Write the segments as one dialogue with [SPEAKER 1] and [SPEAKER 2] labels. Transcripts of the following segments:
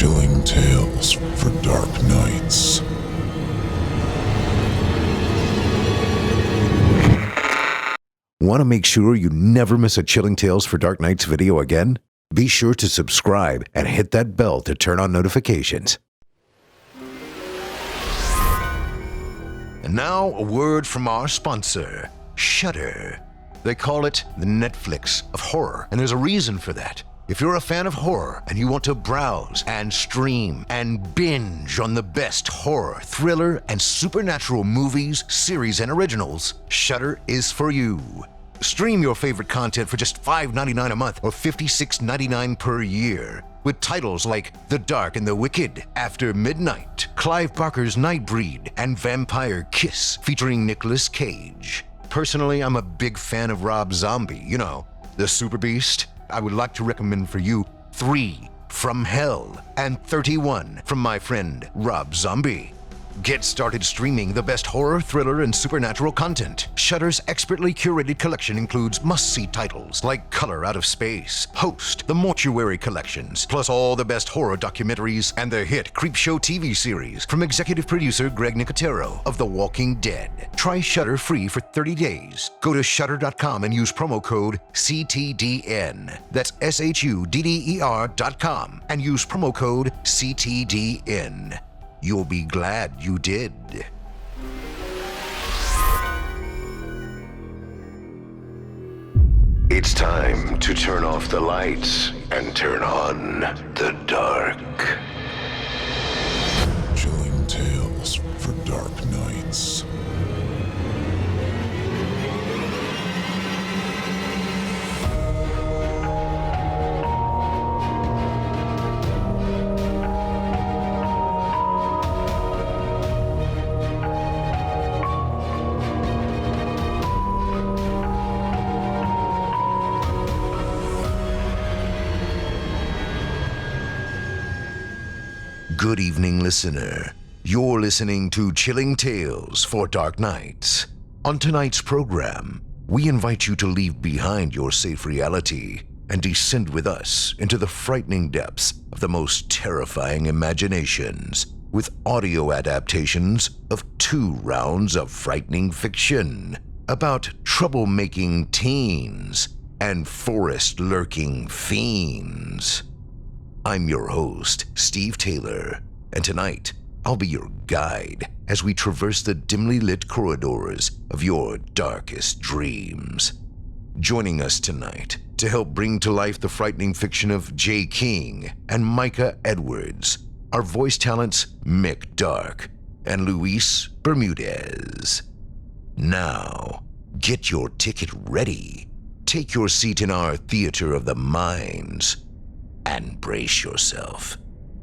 [SPEAKER 1] Chilling tales for dark nights.
[SPEAKER 2] Want to make sure you never miss a Chilling Tales for Dark Nights video again? Be sure to subscribe and hit that bell to turn on notifications. And now, a word from our sponsor, Shudder. They call it the Netflix of horror, and there's a reason for that. If you're a fan of horror and you want to browse and stream and binge on the best horror, thriller, and supernatural movies, series, and originals, Shudder is for you. Stream your favorite content for just $5.99 a month or $56.99 per year. With titles like The Dark and the Wicked, After Midnight, Clive Barker's Nightbreed, and Vampire Kiss featuring Nicolas Cage. Personally, I'm a big fan of Rob Zombie, you know, the Super Beast. I would like to recommend for you 3 from Hell and 31 from my friend Rob Zombie. Get started streaming the best horror, thriller, and supernatural content. Shudder's expertly curated collection includes must-see titles like Color Out of Space, Host, the Mortuary Collections, plus all the best horror documentaries and the hit Creepshow TV series from executive producer Greg Nicotero of The Walking Dead. Try Shudder free for 30 days. Go to Shudder.com and use promo code CTDN. That's SHUDDER.com and use promo code CTDN. You'll be glad you did. It's time to turn off the lights and turn on the dark.
[SPEAKER 1] Chilling tales for dark nights.
[SPEAKER 2] Good evening, listener. You're listening to Chilling Tales for Dark Nights. On tonight's program, we invite you to leave behind your safe reality and descend with us into the frightening depths of the most terrifying imaginations with audio adaptations of 2 rounds of frightening fiction about troublemaking teens and forest-lurking fiends. I'm your host, Steve Taylor, and tonight I'll be your guide as we traverse the dimly lit corridors of your darkest dreams. Joining us tonight to help bring to life the frightening fiction of J. King and Micah Edwards are voice talents Mick Dark and Luis Bermudez. Now, get your ticket ready, take your seat in our theater of the minds, and brace yourself.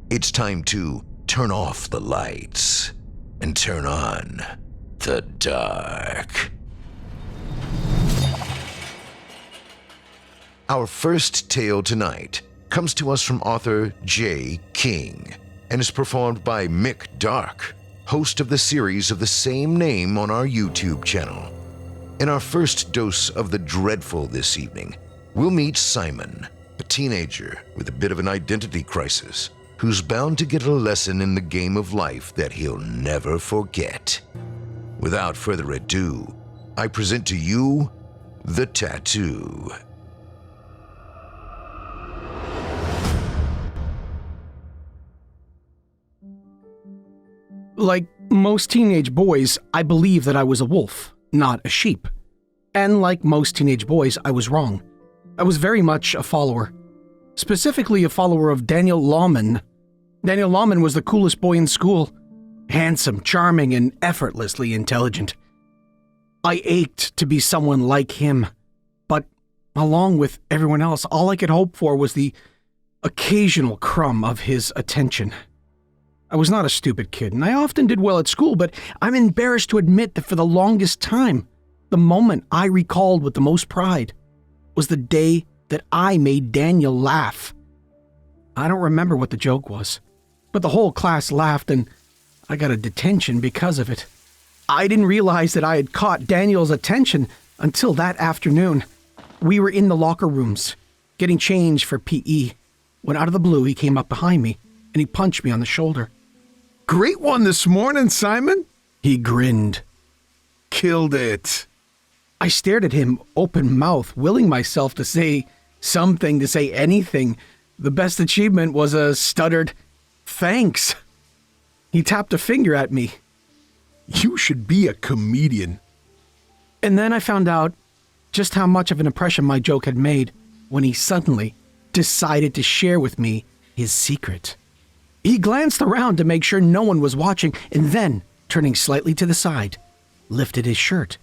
[SPEAKER 2] It's time to turn off the lights and turn on the dark. Our first tale tonight comes to us from author J. King and is performed by Mick Dark, host of the series of the same name on our YouTube channel. In our first dose of the dreadful this evening, we'll meet Simon, a teenager with a bit of an identity crisis who's bound to get a lesson in the game of life that he'll never forget. Without further ado, I present to you The Tattoo.
[SPEAKER 3] Like most teenage boys, I believed that I was a wolf, not a sheep. And like most teenage boys, I was wrong. I was very much a follower. Specifically a follower of Daniel Lawman. Daniel Lawman was the coolest boy in school. Handsome, charming, and effortlessly intelligent. I ached to be someone like him. But along with everyone else, all I could hope for was the occasional crumb of his attention. I was not a stupid kid, and I often did well at school, but I'm embarrassed to admit that for the longest time, the moment I recalled with the most pride was the day that I made Daniel laugh. I don't remember what the joke was, but the whole class laughed and I got a detention because of it. I didn't realize that I had caught Daniel's attention until that afternoon. We were in the locker rooms, getting changed for PE, when out of the blue he came up behind me and he punched me on the shoulder.
[SPEAKER 4] Great one this morning, Simon.
[SPEAKER 3] He grinned.
[SPEAKER 4] Killed it.
[SPEAKER 3] I stared at him, open mouth, willing myself to say something, to say anything. The best achievement was a stuttered, "Thanks." He tapped a finger at me.
[SPEAKER 4] You should be a comedian.
[SPEAKER 3] And then I found out just how much of an impression my joke had made when he suddenly decided to share with me his secret. He glanced around to make sure no one was watching, and then, turning slightly to the side, lifted his shirt.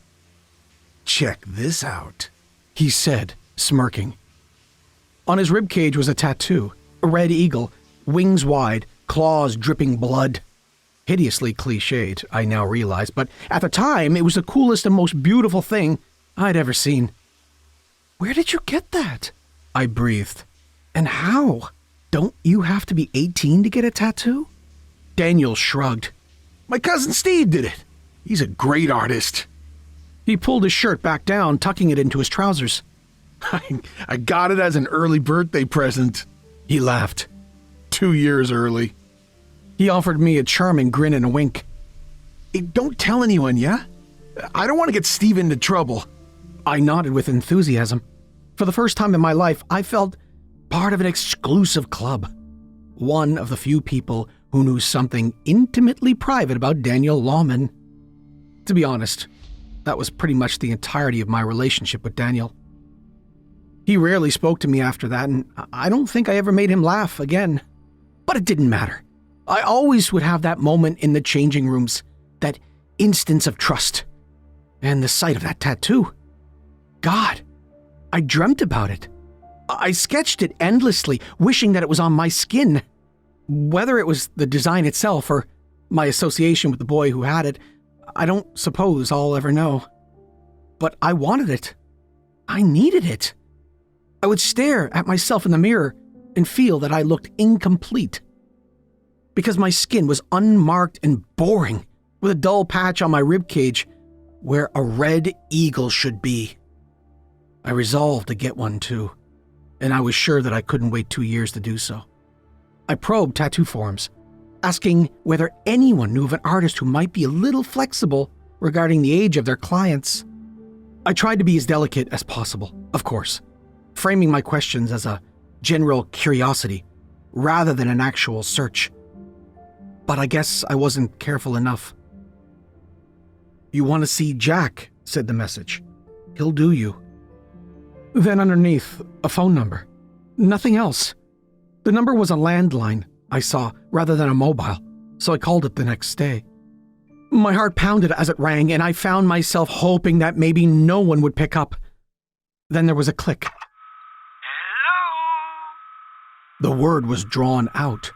[SPEAKER 4] Check this out,
[SPEAKER 3] he said, smirking. On his ribcage was a tattoo, a red eagle, wings wide, claws dripping blood. Hideously cliched, I now realize, but at the time it was the coolest and most beautiful thing I'd ever seen. "Where did you get that?" I breathed. "And how? Don't you have to be 18 to get a tattoo?" Daniel shrugged.
[SPEAKER 4] My cousin Steve did it. He's a great artist.
[SPEAKER 3] He pulled his shirt back down, tucking it into his trousers.
[SPEAKER 4] I got it as an early birthday present.
[SPEAKER 3] He laughed.
[SPEAKER 4] 2 years early.
[SPEAKER 3] He offered me a charming grin and a wink.
[SPEAKER 4] Hey, don't tell anyone, yeah? I don't want to get Steve into trouble.
[SPEAKER 3] I nodded with enthusiasm. For the first time in my life, I felt part of an exclusive club. One of the few people who knew something intimately private about Daniel Lawman. To be honest, that was pretty much the entirety of my relationship with Daniel. He rarely spoke to me after that, and I don't think I ever made him laugh again. But it didn't matter. I always would have that moment in the changing rooms, that instance of trust. And the sight of that tattoo. God, I dreamt about it. I sketched it endlessly, wishing that it was on my skin. Whether it was the design itself or my association with the boy who had it, I don't suppose I'll ever know. But I wanted it. I needed it. I would stare at myself in the mirror and feel that I looked incomplete. Because my skin was unmarked and boring, with a dull patch on my ribcage where a red eagle should be. I resolved to get one too, and I was sure that I couldn't wait 2 years to do so. I probed tattoo forums, asking whether anyone knew of an artist who might be a little flexible regarding the age of their clients. I tried to be as delicate as possible, of course, framing my questions as a general curiosity rather than an actual search. But I guess I wasn't careful enough. "You want to see Jack," said the message. "He'll do you." Then underneath, a phone number. Nothing else. The number was a landline I saw rather than a mobile, so I called it the next day. My heart pounded as it rang, and I found myself hoping that maybe no one would pick up. Then there was a click.
[SPEAKER 5] Hello?
[SPEAKER 3] The word was drawn out,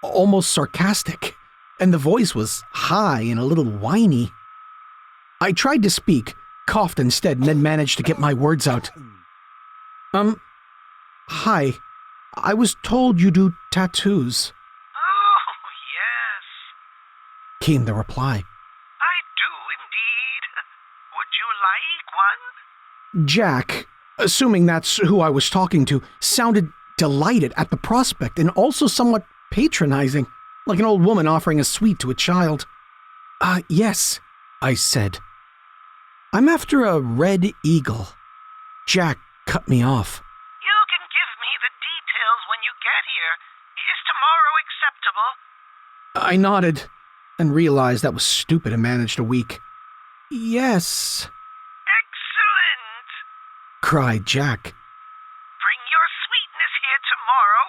[SPEAKER 3] almost sarcastic, and the voice was high and a little whiny. I tried to speak, coughed instead, and then managed to get my words out. Hi. I was told you do tattoos,"
[SPEAKER 5] Oh, yes.
[SPEAKER 3] came the reply.
[SPEAKER 5] I do indeed. Would you like one?
[SPEAKER 3] Jack, assuming that's who I was talking to, sounded delighted at the prospect and also somewhat patronizing, like an old woman offering a sweet to a child. Yes," I said. "I'm after a red eagle." Jack cut me off.
[SPEAKER 5] You can give me the details when you get here. Is tomorrow acceptable?
[SPEAKER 3] I nodded and realized that was stupid and managed a week. "Yes,"
[SPEAKER 5] Excellent.
[SPEAKER 3] cried Jack.
[SPEAKER 5] Bring your sweetness here tomorrow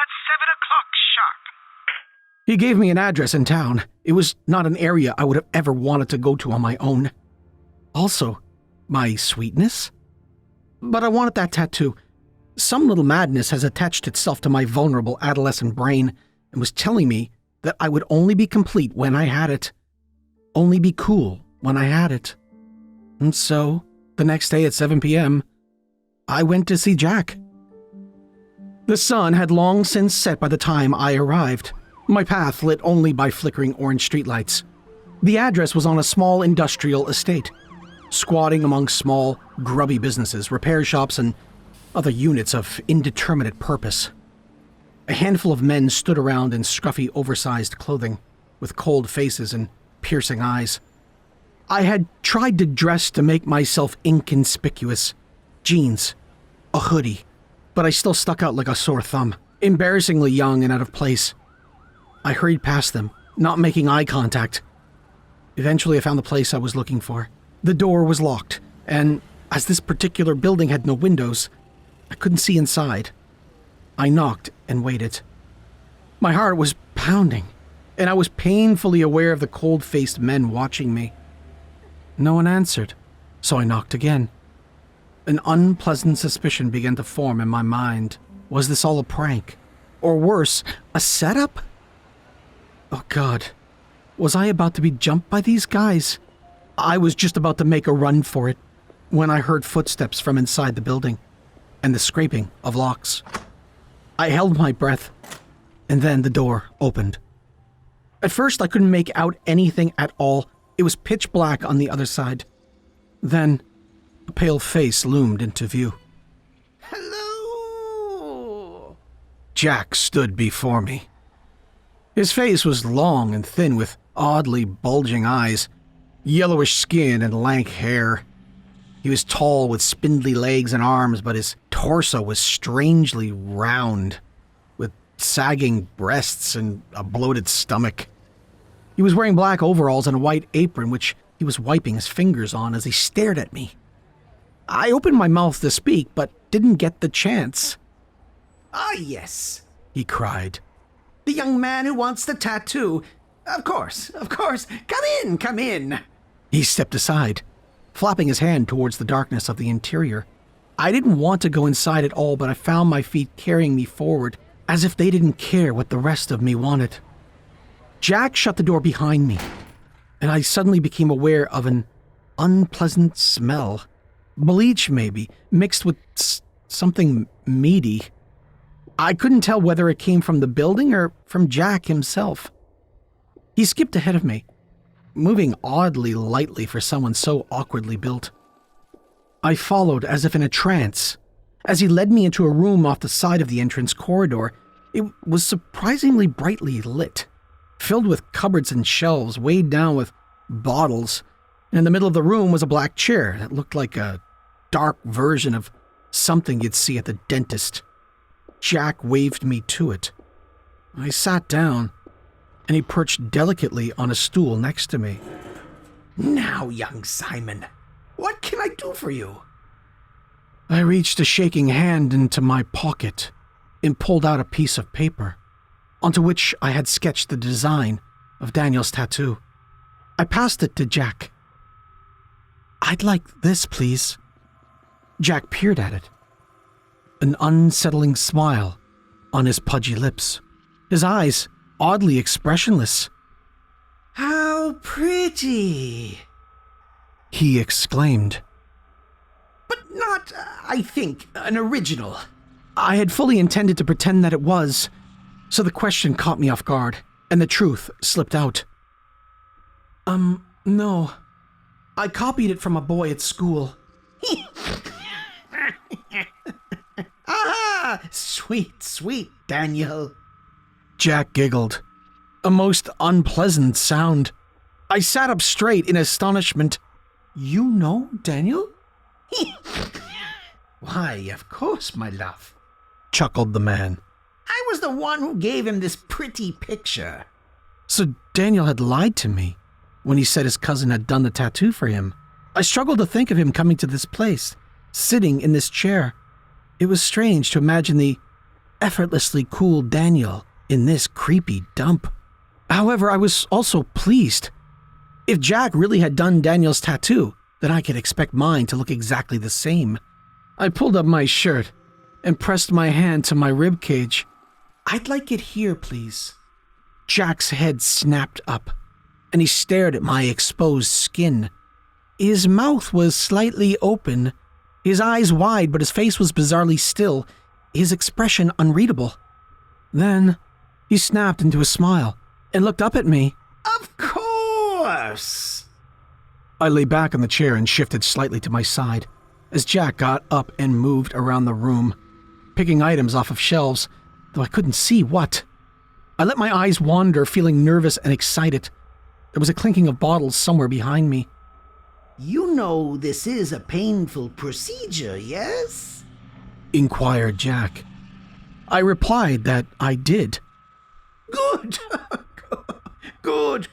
[SPEAKER 5] at 7 o'clock sharp.
[SPEAKER 3] He gave me an address in town. It was not an area I would have ever wanted to go to on my own. Also, my sweetness? But I wanted that tattoo. Some little madness has attached itself to my vulnerable adolescent brain and was telling me that I would only be complete when I had it. Only be cool when I had it. And so, the next day at 7 p.m., I went to see Jack. The sun had long since set by the time I arrived, my path lit only by flickering orange streetlights. The address was on a small industrial estate, squatting among small, grubby businesses, repair shops, and other units of indeterminate purpose. A handful of men stood around in scruffy, oversized clothing, with cold faces and piercing eyes. I had tried to dress to make myself inconspicuous. Jeans, a hoodie, but I still stuck out like a sore thumb, embarrassingly young and out of place. I hurried past them, not making eye contact. Eventually I found the place I was looking for. The door was locked, and as this particular building had no windows, I couldn't see inside. I knocked and waited. My heart was pounding, and I was painfully aware of the cold-faced men watching me. No one answered, so I knocked again. An unpleasant suspicion began to form in my mind. Was this all a prank? Or worse, a setup? Oh God, was I about to be jumped by these guys? I was just about to make a run for it when I heard footsteps from inside the building and the scraping of locks. I held my breath, and then the door opened. At first, I couldn't make out anything at all. It was pitch black on the other side. Then, a pale face loomed into view.
[SPEAKER 5] Hello!
[SPEAKER 3] Jack stood before me. His face was long and thin with oddly bulging eyes, yellowish skin and lank hair. He was tall with spindly legs and arms, but his torso was strangely round, with sagging breasts and a bloated stomach. He was wearing black overalls and a white apron, which he was wiping his fingers on as he stared at me. I opened my mouth to speak, but didn't get the chance.
[SPEAKER 5] Ah, yes,
[SPEAKER 3] He cried.
[SPEAKER 5] the young man who wants the tattoo. Of course. Come in.
[SPEAKER 3] He stepped aside, flapping his hand towards the darkness of the interior. I didn't want to go inside at all, but I found my feet carrying me forward, as if they didn't care what the rest of me wanted. Jack shut the door behind me, and I suddenly became aware of an unpleasant smell. Bleach, maybe, mixed with something meaty. I couldn't tell whether it came from the building or from Jack himself. He skipped ahead of me, moving oddly lightly for someone so awkwardly built. I followed as if in a trance. As he led me into a room off the side of the entrance corridor, it was surprisingly brightly lit, filled with cupboards and shelves weighed down with bottles. In the middle of the room was a black chair that looked like a dark version of something you'd see at the dentist. Jack waved me to it. I sat down, and he perched delicately on a stool next to me.
[SPEAKER 5] Now, young Simon, what can I do for you?
[SPEAKER 3] I reached a shaking hand into my pocket and pulled out a piece of paper, onto which I had sketched the design of Daniel's tattoo. I passed it to Jack. "I'd like this, please." Jack peered at it, an unsettling smile on his pudgy lips, his eyes oddly expressionless.
[SPEAKER 5] How pretty!
[SPEAKER 3] He exclaimed.
[SPEAKER 5] But not, I think, an original.
[SPEAKER 3] I had fully intended to pretend that it was, so the question caught me off guard, and the truth slipped out. No. I copied it from a boy at school.
[SPEAKER 5] Ah, sweet Daniel.
[SPEAKER 3] Jack giggled. A most unpleasant sound. I sat up straight in astonishment. "You know Daniel?"
[SPEAKER 5] Why, of course, my love.
[SPEAKER 3] chuckled the man.
[SPEAKER 5] I was the one who gave him this pretty picture.
[SPEAKER 3] So Daniel had lied to me when he said his cousin had done the tattoo for him. I struggled to think of him coming to this place, sitting in this chair. It was strange to imagine the effortlessly cool Daniel in this creepy dump. However, I was also pleased. If Jack really had done Daniel's tattoo, then I could expect mine to look exactly the same. I pulled up my shirt and pressed my hand to my rib cage. "I'd like it here, please." Jack's head snapped up, and he stared at my exposed skin. His mouth was slightly open, his eyes wide, but his face was bizarrely still, his expression unreadable. Then he snapped into a smile and looked up at me.
[SPEAKER 5] Of course!
[SPEAKER 3] I lay back on the chair and shifted slightly to my side as Jack got up and moved around the room, picking items off of shelves, though I couldn't see what. I let my eyes wander, feeling nervous and excited. There was a clinking of bottles somewhere behind me.
[SPEAKER 6] You know this is a painful procedure, yes?
[SPEAKER 3] Inquired Jack. I replied that I did.
[SPEAKER 6] Good. Good.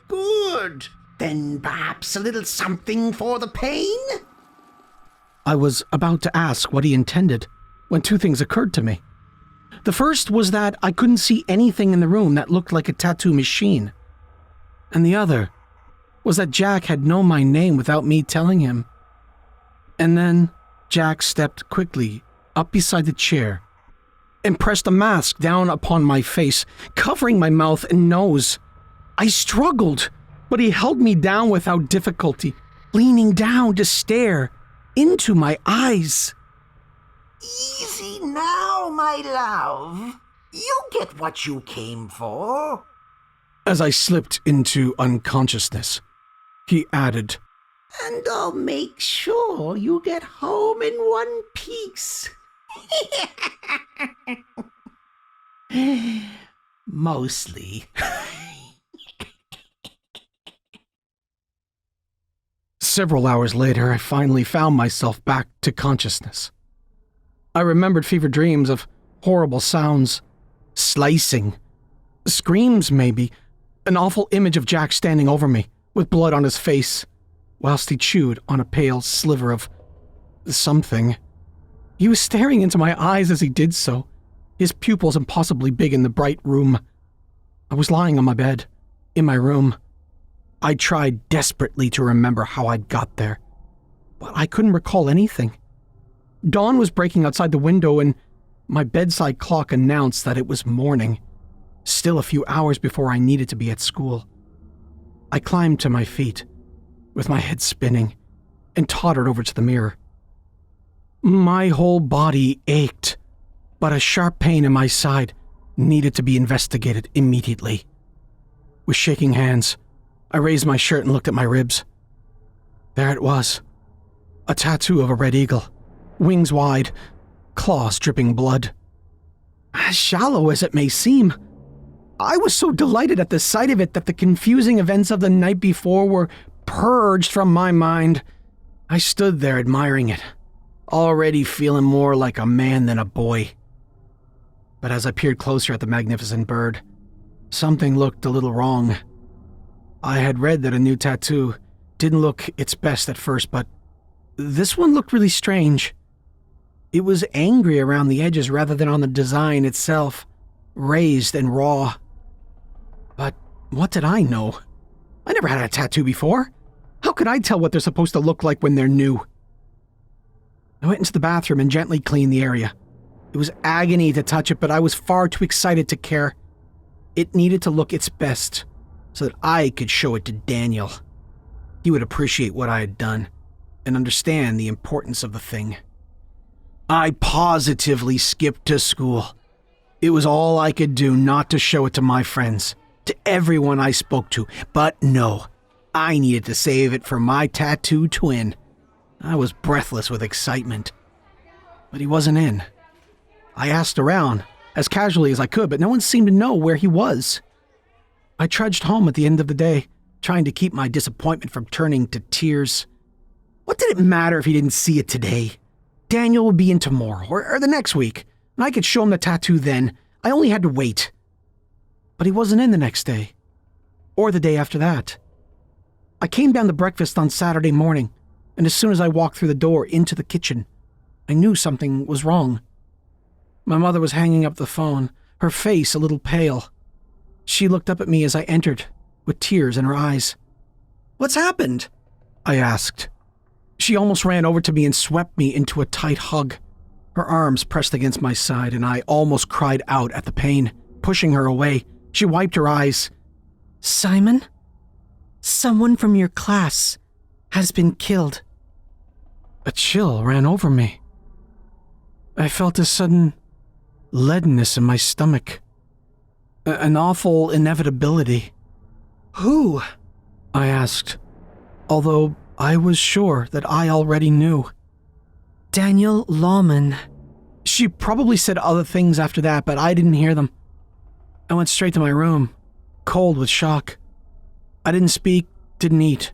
[SPEAKER 6] Then perhaps a little something for the pain?
[SPEAKER 3] I was about to ask what he intended when two things occurred to me. The first was that I couldn't see anything in the room that looked like a tattoo machine. And the other was that Jack had known my name without me telling him. And then Jack stepped quickly up beside the chair and pressed a mask down upon my face, covering my mouth and nose. I struggled, but he held me down without difficulty, leaning down to stare into my eyes.
[SPEAKER 6] Easy now, my love. You get what you came for.
[SPEAKER 3] As I slipped into unconsciousness, he added,
[SPEAKER 6] And I'll make sure you get home in one piece. Mostly.
[SPEAKER 3] Several hours later, I finally found myself back to consciousness. I remembered fevered dreams of horrible sounds, slicing, screams maybe, an awful image of Jack standing over me with blood on his face, whilst he chewed on a pale sliver of something. He was staring into my eyes as he did so, his pupils impossibly big in the bright room. I was lying on my bed, in my room. I tried desperately to remember how I'd got there, but I couldn't recall anything. Dawn was breaking outside the window and my bedside clock announced that it was morning, still a few hours before I needed to be at school. I climbed to my feet, with my head spinning, and tottered over to the mirror. My whole body ached, but a sharp pain in my side needed to be investigated immediately. With shaking hands, I raised my shirt and looked at my ribs. There it was, a tattoo of a red eagle, wings wide, claws dripping blood. As shallow as it may seem, I was so delighted at the sight of it that the confusing events of the night before were purged from my mind. I stood there admiring it, already feeling more like a man than a boy. But as I peered closer at the magnificent bird, something looked a little wrong. I had read that a new tattoo didn't look its best at first, but this one looked really strange. It was angry around the edges rather than on the design itself, raised and raw. But what did I know? I never had a tattoo before. How could I tell what they're supposed to look like when they're new? I went into the bathroom and gently cleaned the area. It was agony to touch it, but I was far too excited to care. It needed to look its best, so that I could show it to Daniel. He would appreciate what I had done, and understand the importance of the thing. I positively skipped to school. It was all I could do not to show it to my friends, to everyone I spoke to, but no, I needed to save it for my tattoo twin. I was breathless with excitement. But he wasn't in. I asked around, as casually as I could, but no one seemed to know where he was. I trudged home at the end of the day, trying to keep my disappointment from turning to tears. What did it matter if he didn't see it today? Daniel would be in tomorrow, or the next week, and I could show him the tattoo then. I only had to wait. But he wasn't in the next day, or the day after that. I came down to breakfast on Saturday morning, and as soon as I walked through the door into the kitchen, I knew something was wrong. My mother was hanging up the phone, her face a little pale. She looked up at me as I entered, with tears in her eyes. "What's happened?" I asked. She almost ran over to me and swept me into a tight hug. Her arms pressed against my side, and I almost cried out at the pain. Pushing her away, she wiped her eyes. "Simon, someone from your class has been killed." A chill ran over me. I felt a sudden leadenness in my stomach. An awful inevitability. "Who?" I asked, although I was sure that I already knew. "Daniel Lawman," She probably said other things after that, but I didn't hear them. I went straight to my room, cold with shock. I didn't speak, didn't eat.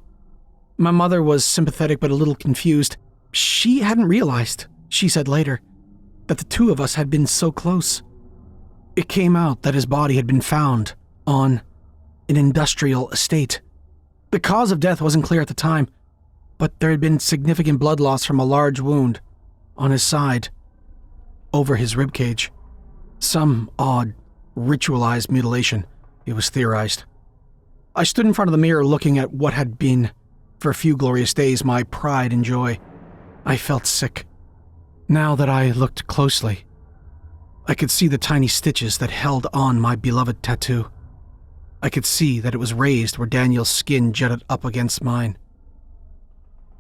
[SPEAKER 3] My mother was sympathetic but a little confused. She hadn't realized, she said later, that the two of us had been so close. It came out that his body had been found on an industrial estate. The cause of death wasn't clear at the time, but there had been significant blood loss from a large wound on his side, over his ribcage. Some odd, ritualized mutilation, it was theorized. I stood in front of the mirror looking at what had been, for a few glorious days, my pride and joy. I felt sick. Now that I looked closely, I could see the tiny stitches that held on my beloved tattoo. I could see that it was raised where Daniel's skin jutted up against mine.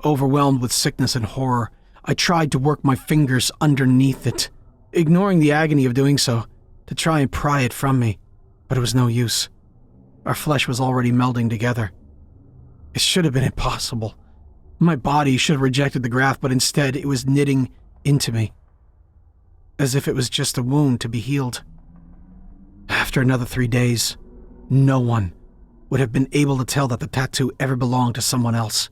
[SPEAKER 3] Overwhelmed with sickness and horror, I tried to work my fingers underneath it, ignoring the agony of doing so, to try and pry it from me, but it was no use. Our flesh was already melding together. It should have been impossible. My body should have rejected the graft, but instead it was knitting into me, as if it was just a wound to be healed. After another 3 days, no one would have been able to tell that the tattoo ever belonged to someone else.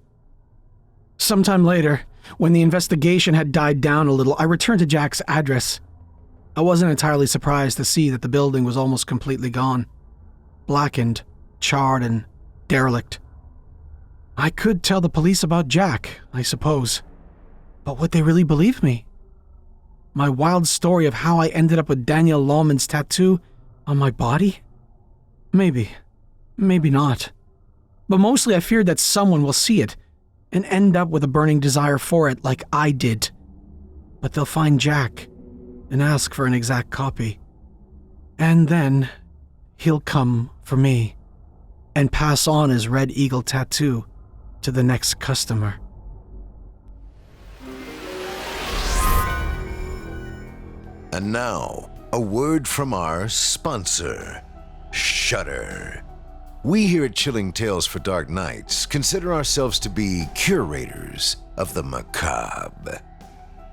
[SPEAKER 3] Sometime later, when the investigation had died down a little, I returned to Jack's address. I wasn't entirely surprised to see that the building was almost completely gone. Blackened, charred, and derelict. I could tell the police about Jack, I suppose. But would they really believe me? My wild story of how I ended up with Daniel Lawman's tattoo on my body? Maybe. Maybe not. But mostly I feared that someone will see it and end up with a burning desire for it like I did. But they'll find Jack and ask for an exact copy. And then he'll come for me and pass on his Red Eagle tattoo to the next customer.
[SPEAKER 2] And now, a word from our sponsor, Shudder. We here at Chilling Tales for Dark Nights consider ourselves to be curators of the macabre.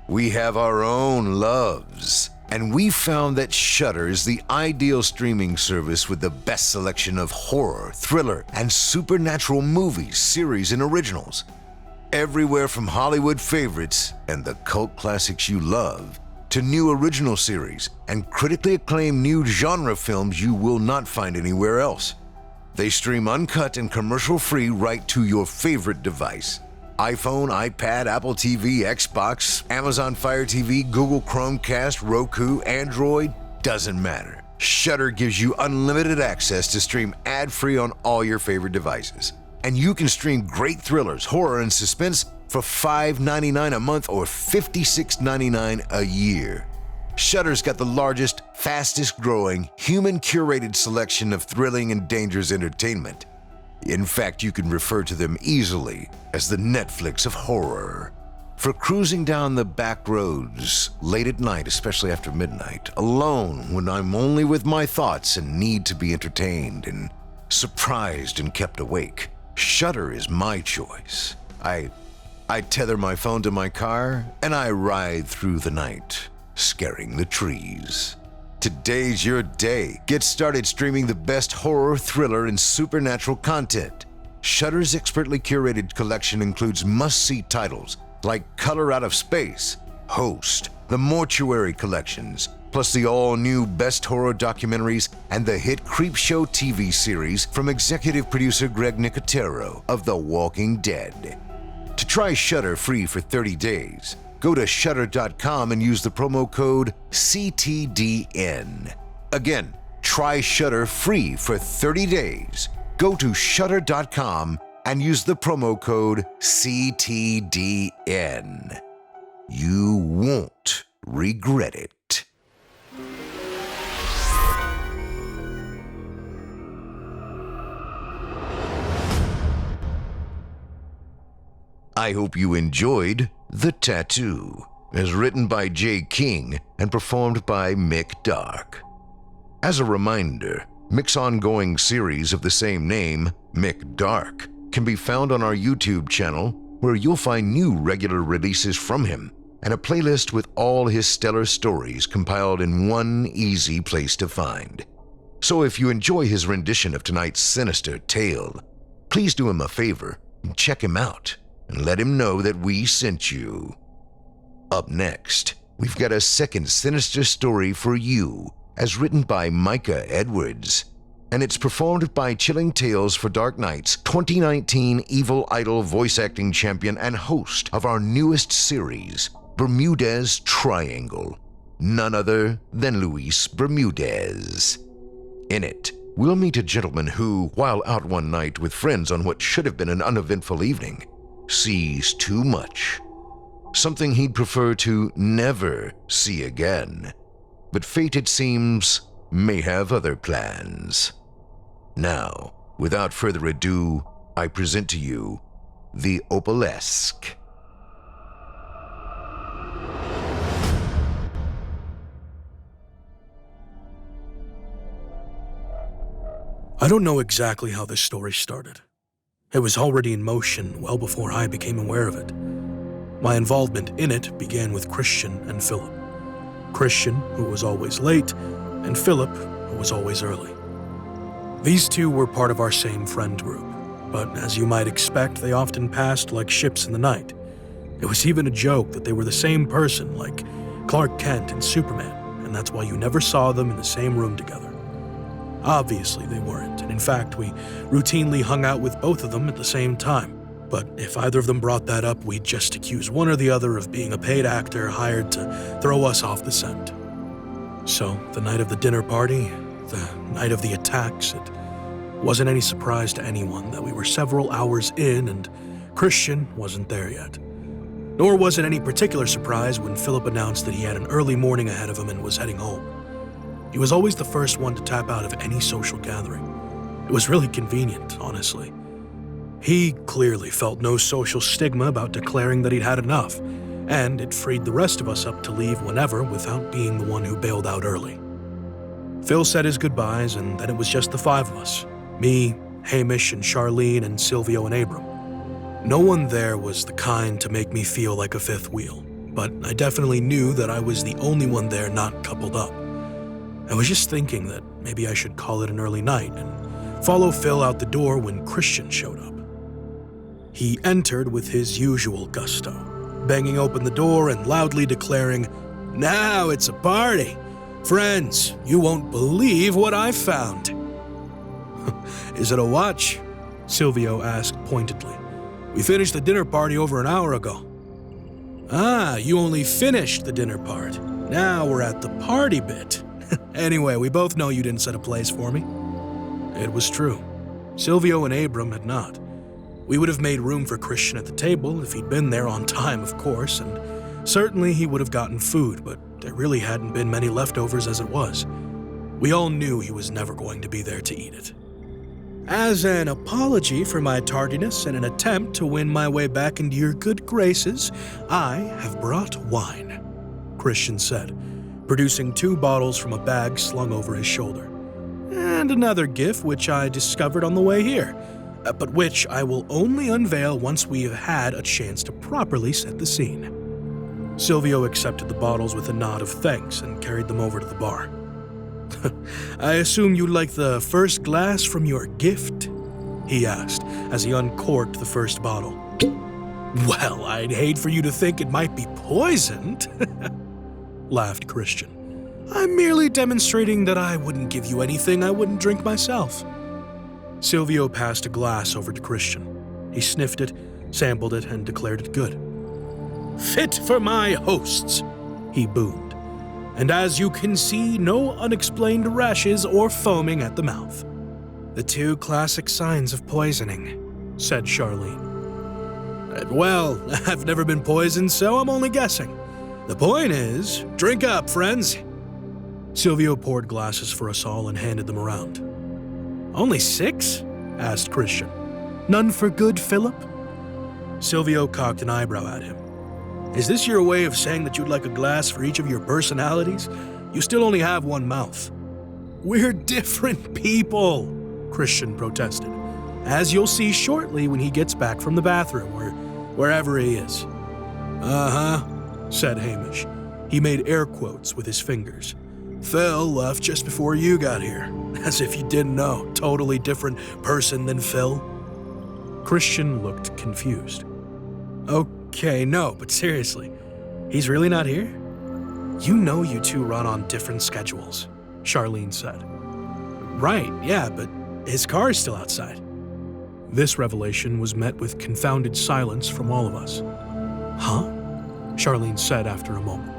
[SPEAKER 2] We have our own loves, and we found that Shudder is the ideal streaming service with the best selection of horror, thriller, and supernatural movies, series, and originals. Everywhere from Hollywood favorites and the cult classics you love, to new original series and critically acclaimed new genre films you will not find anywhere else. They stream uncut and commercial-free right to your favorite device. iPhone, iPad, Apple TV, Xbox, Amazon Fire TV, Google Chromecast, Roku, Android, doesn't matter. Shudder gives you unlimited access to stream ad-free on all your favorite devices. And you can stream great thrillers, horror, and suspense for $5.99 a month or $56.99 a year. Shudder's got the largest, fastest-growing, human-curated selection of thrilling and dangerous entertainment. In fact, you can refer to them easily as the Netflix of horror. For cruising down the back roads late at night, especially after midnight, alone when I'm only with my thoughts and need to be entertained and surprised and kept awake, Shudder is my choice. I tether my phone to my car and I ride through the night, scaring the trees. Today's your day. Get started streaming the best horror, thriller, and supernatural content. Shudder's expertly curated collection includes must-see titles like Color Out of Space, Host, the Mortuary collections, plus the all-new best horror documentaries and the hit Creepshow TV series from executive producer Greg Nicotero of The Walking Dead. To try Shudder free for 30 days, go to Shudder.com and use the promo code CTDN. Again, try Shudder free for 30 days. Go to Shudder.com and use the promo code CTDN. You won't regret it. I hope you enjoyed The Tattoo, as written by Jay King and performed by Mick Dark. As a reminder, Mick's ongoing series of the same name, Mick Dark, can be found on our YouTube channel, where you'll find new regular releases from him, and a playlist with all his stellar stories compiled in one easy place to find. So if you enjoy his rendition of tonight's sinister tale, please do him a favor and check him out and let him know that we sent you. Up next, we've got a second sinister story for you, as written by Micah Edwards, and it's performed by Chilling Tales for Dark Nights 2019 Evil Idol voice acting champion and host of our newest series, Bermudez Triangle, none other than Luis Bermudez. In it, we'll meet a gentleman who, while out one night with friends on what should have been an uneventful evening, sees too much. Something he'd prefer to never see again. But fate, it seems, may have other plans. Now, without further ado, I present to you the Opalesque.
[SPEAKER 7] I don't know exactly how this story started. It was already in motion well before I became aware of it. My involvement in it began with Christian and Philip. Christian, who was always late, and Philip, who was always early. These two were part of our same friend group, but as you might expect, they often passed like ships in the night. It was even a joke that they were the same person, like Clark Kent and Superman, and that's why you never saw them in the same room together. Obviously, they weren't, and in fact, we routinely hung out with both of them at the same time. But if either of them brought that up, we'd just accuse one or the other of being a paid actor hired to throw us off the scent. So, the night of the dinner party, the night of the attacks, it wasn't any surprise to anyone that we were several hours in and Christian wasn't there yet. Nor was it any particular surprise when Philip announced that he had an early morning ahead of him and was heading home. He was always the first one to tap out of any social gathering. It was really convenient, honestly. He clearly felt no social stigma about declaring that he'd had enough, and it freed the rest of us up to leave whenever without being the one who bailed out early. Phil said his goodbyes, and then it was just the five of us. Me, Hamish, and Charlene, and Silvio and Abram. No one there was the kind to make me feel like a fifth wheel, but I definitely knew that I was the only one there not coupled up. I was just thinking that maybe I should call it an early night and follow Phil out the door when Christian showed up. He entered with his usual gusto, banging open the door and loudly declaring, "Now it's a party! Friends, you won't believe what I found." "Is it a watch?" Silvio asked pointedly. "We finished the dinner party over an hour ago." "Ah, you only finished the dinner part. Now we're at the party bit. Anyway, we both know you didn't set a place for me." It was true. Silvio and Abram had not. We would have made room for Christian at the table if he'd been there on time, of course, and certainly he would have gotten food, but there really hadn't been many leftovers as it was. We all knew he was never going to be there to eat it. "As an apology for my tardiness and an attempt to win my way back into your good graces, I have brought wine," Christian said, producing 2 bottles from a bag slung over his shoulder. "And another gift which I discovered on the way here, but which I will only unveil once we have had a chance to properly set the scene." Silvio accepted the bottles with a nod of thanks and carried them over to the bar. "I assume you like the first glass from your gift?" he asked as he uncorked the first bottle. "Well, I'd hate for you to think it might be poisoned," laughed Christian. "I'm merely demonstrating that I wouldn't give you anything I wouldn't drink myself." Silvio passed a glass over to Christian. He sniffed it, sampled it, and declared it good. "Fit for my hosts," he boomed. "And as you can see, no unexplained rashes or foaming at the mouth." "The 2 classic signs of poisoning," said Charlene. "Well, I've never been poisoned, so I'm only guessing. The point is, drink up, friends." Silvio poured glasses for us all and handed them around. "Only 6? asked Christian. "None for good, Philip?" Silvio cocked an eyebrow at him. "Is this your way of saying that you'd like a glass for each of your personalities? You still only have 1 mouth." "We're different people," Christian protested, "as you'll see shortly when he gets back from the bathroom or wherever he is." "Uh-huh," said Hamish. He made air quotes with his fingers. Phil left just before you got here. As if you didn't know. Totally different person than Phil. Christian looked confused. Okay, no, but seriously, he's really not here? You know you two run on different schedules, Charlene said. Right, yeah, but his car is still outside. This revelation was met with confounded silence from all of us. Huh? Charlene said after a moment.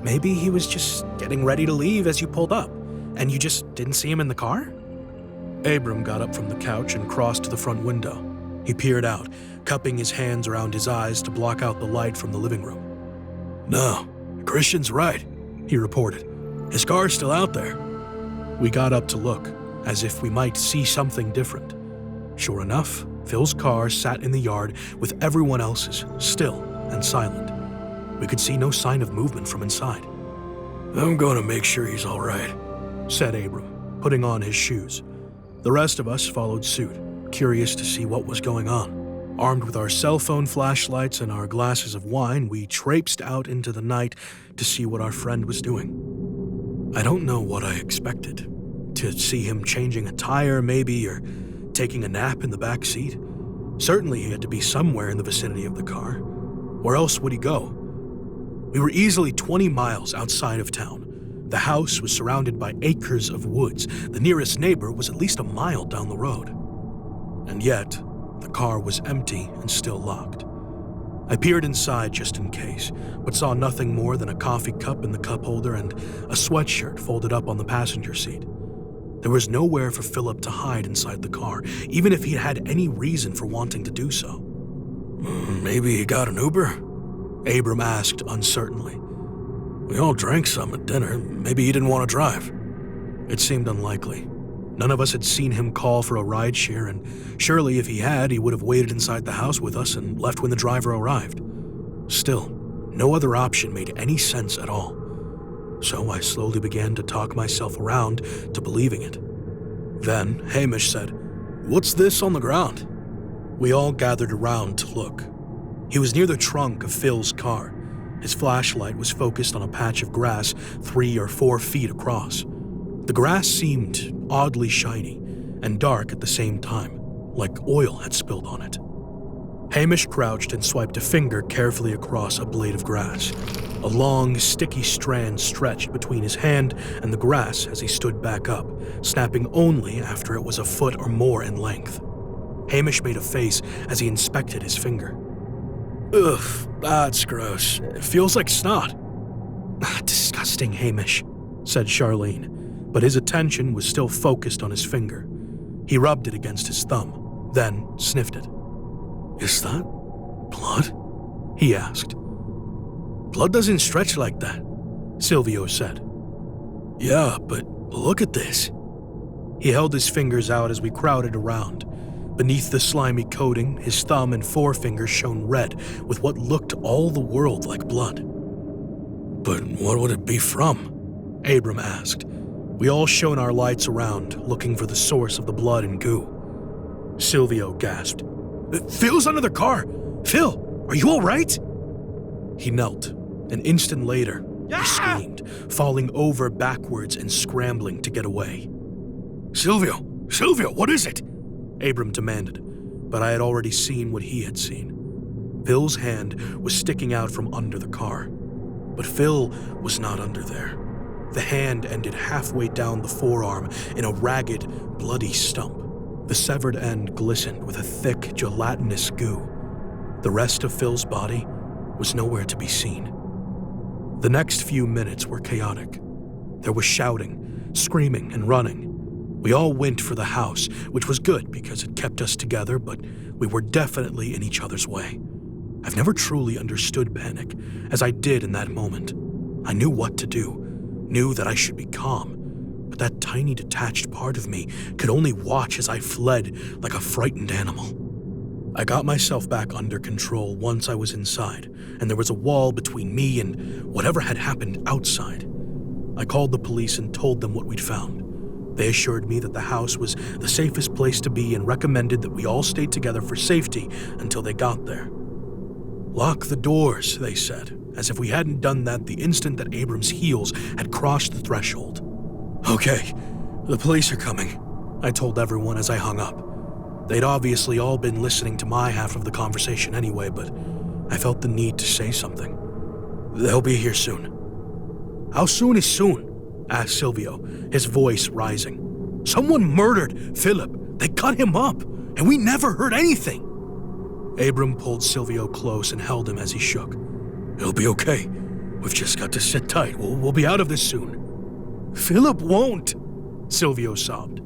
[SPEAKER 7] Maybe he was just getting ready to leave as you pulled up, and you just didn't see him in the car? Abram got up from the couch and crossed to the front window. He peered out, cupping his hands around his eyes to block out the light from the living room. No, Christian's right, he reported. His car's still out there. We got up to look, as if we might see something different. Sure enough, Phil's car sat in the yard with everyone else's, still and silent. We could see no sign of movement from inside. I'm going to make sure he's all right, said Abram, putting on his shoes. The rest of us followed suit, curious to see what was going on. Armed with our cell phone flashlights and our glasses of wine, we traipsed out into the night to see what our friend was doing. I don't know what I expected. To see him changing a tire, maybe, or taking a nap in the back seat. Certainly he had to be somewhere in the vicinity of the car. Where else would he go? We were easily 20 miles outside of town. The house was surrounded by acres of woods. The nearest neighbor was at least a mile down the road. And yet, the car was empty and still locked. I peered inside just in case, but saw nothing more than a coffee cup in the cup holder and a sweatshirt folded up on the passenger seat. There was nowhere for Philip to hide inside the car, even if he had any reason for wanting to do so. Maybe he got an Uber? Abram asked uncertainly. We all drank some at dinner. Maybe he didn't want to drive. It seemed unlikely. None of us had seen him call for a rideshare, and surely if he had, he would have waited inside the house with us and left when the driver arrived. Still, no other option made any sense at all. So I slowly began to talk myself around to believing it. Then Hamish said, "What's this on the ground?" We all gathered around to look. He was near the trunk of Phil's car. His flashlight was focused on a patch of grass 3 or 4 feet across. The grass seemed oddly shiny and dark at the same time, like oil had spilled on it. Hamish crouched and swiped a finger carefully across a blade of grass. A long, sticky strand stretched between his hand and the grass as he stood back up, snapping only after it was a foot or more in length. Hamish made a face as he inspected his finger. Ugh, that's gross. It feels like snot. Disgusting, Hamish, said Charlene, but his attention was still focused on his finger. He rubbed it against his thumb, then sniffed it. Is that blood? He asked. Blood doesn't stretch like that, Silvio said. Yeah, but look at this. He held his fingers out as we crowded around. Beneath the slimy coating, his thumb and forefinger shone red with what looked all the world like blood. But what would it be from? Abram asked. We all shone our lights around, looking for the source of the blood and goo. Silvio gasped. Phil's under the car! Phil, are you all right? He knelt. An instant later, he screamed, falling over backwards and scrambling to get away. Silvio, what is it? Abram demanded, but I had already seen what he had seen. Phil's hand was sticking out from under the car, but Phil was not under there. The hand ended halfway down the forearm in a ragged, bloody stump. The severed end glistened with a thick, gelatinous goo. The rest of Phil's body was nowhere to be seen. The next few minutes were chaotic. There was shouting, screaming, and running. We all went for the house, which was good because it kept us together, but we were definitely in each other's way. I've never truly understood panic, as I did in that moment. I knew what to do, knew that I should be calm, but that tiny detached part of me could only watch as I fled like a frightened animal. I got myself back under control once I was inside, and there was a wall between me and whatever had happened outside. I called the police and told them what we'd found. They assured me that the house was the safest place to be and recommended that we all stay together for safety until they got there. Lock the doors, they said, as if we hadn't done that the instant that Abram's heels had crossed the threshold. "Okay, the police are coming," I told everyone as I hung up. They'd obviously all been listening to my half of the conversation anyway, but I felt the need to say something. "They'll be here soon." "How soon is soon?" asked Silvio, his voice rising. "Someone murdered Philip. They cut him up, and we never heard anything." Abram pulled Silvio close and held him as he shook. "It'll be okay. We've just got to sit tight. We'll be out of this soon." "Philip won't," Silvio sobbed.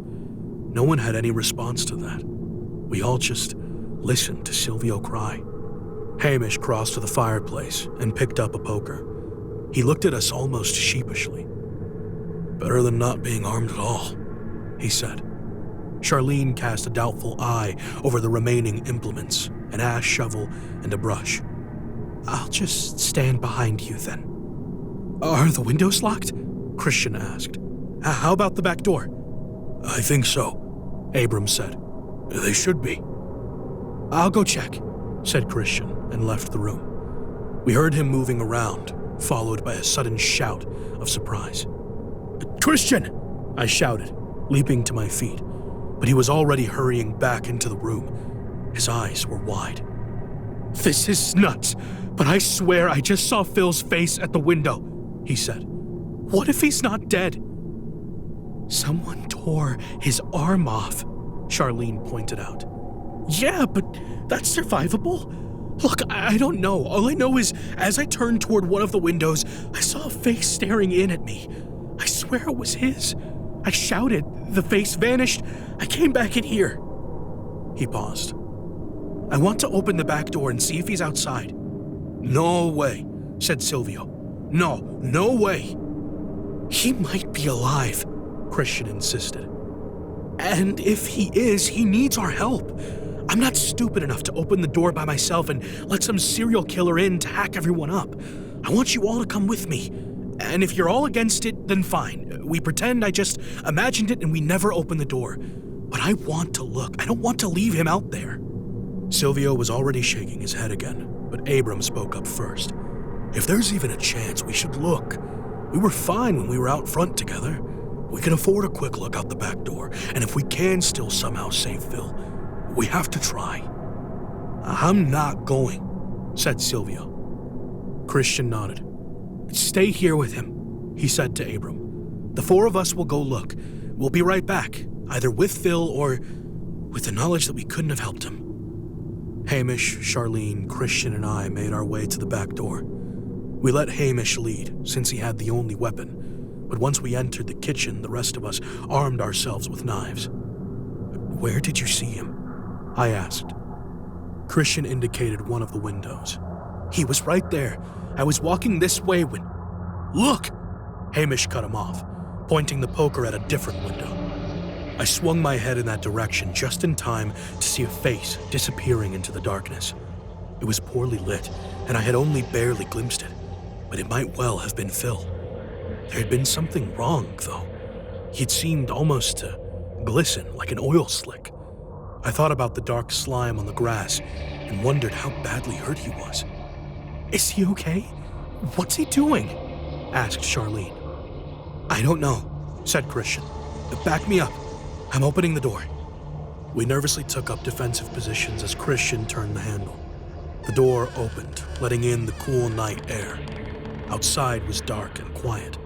[SPEAKER 7] No one had any response to that. We all just listened to Silvio cry. Hamish crossed to the fireplace and picked up a poker. He looked at us almost sheepishly. "Better than not being armed at all," he said. Charlene cast a doubtful eye over the remaining implements, an ash shovel and a brush. "I'll just stand behind you then." "Are the windows locked?" Christian asked. "How about the back door?" "I think so," Abram said. "They should be." "I'll go check," said Christian and left the room. We heard him moving around, followed by a sudden shout of surprise. "Christian!" I shouted, leaping to my feet, but he was already hurrying back into the room. His eyes were wide. "This is nuts, but I swear I just saw Phil's face at the window," he said. "What if he's not dead?" "Someone tore his arm off," Charlene pointed out. "Yeah, but that's survivable. Look, I don't know. All I know is as I turned toward one of the windows, I saw a face staring in at me. I swear it was his. I shouted. The face vanished. I came back in here." He paused. "I want to open the back door and see if he's outside." "No way," said Silvio. No way." "He might be alive," Christian insisted. "And if he is, he needs our help. I'm not stupid enough to open the door by myself and let some serial killer in to hack everyone up. I want you all to come with me. And if you're all against it, then fine. We pretend I just imagined it and we never open the door. But I want to look. I don't want to leave him out there." Silvio was already shaking his head again, but Abram spoke up first. "If there's even a chance, we should look. We were fine when we were out front together. We can afford a quick look out the back door, and if we can still somehow save Phil, we have to try." "I'm not going," said Silvio. Christian nodded. "Stay here with him," he said to Abram. "The four of us will go look. We'll be right back, either with Phil or with the knowledge that we couldn't have helped him." Hamish, Charlene, Christian, and I made our way to the back door. We let Hamish lead, since he had the only weapon, but once we entered the kitchen, the rest of us armed ourselves with knives. "Where did you see him?" I asked. Christian indicated one of the windows. "He was right there. I was walking this way when—" "Look!" Hamish cut him off, pointing the poker at a different window. I swung my head in that direction just in time to see a face disappearing into the darkness. It was poorly lit, and I had only barely glimpsed it, but it might well have been Phil. There had been something wrong, though. He'd seemed almost to glisten like an oil slick. I thought about the dark slime on the grass and wondered how badly hurt he was. "Is he okay? What's he doing?" asked Charlene. "I don't know," said Christian. "Back me up. I'm opening the door." We nervously took up defensive positions as Christian turned the handle. The door opened, letting in the cool night air. Outside was dark and quiet.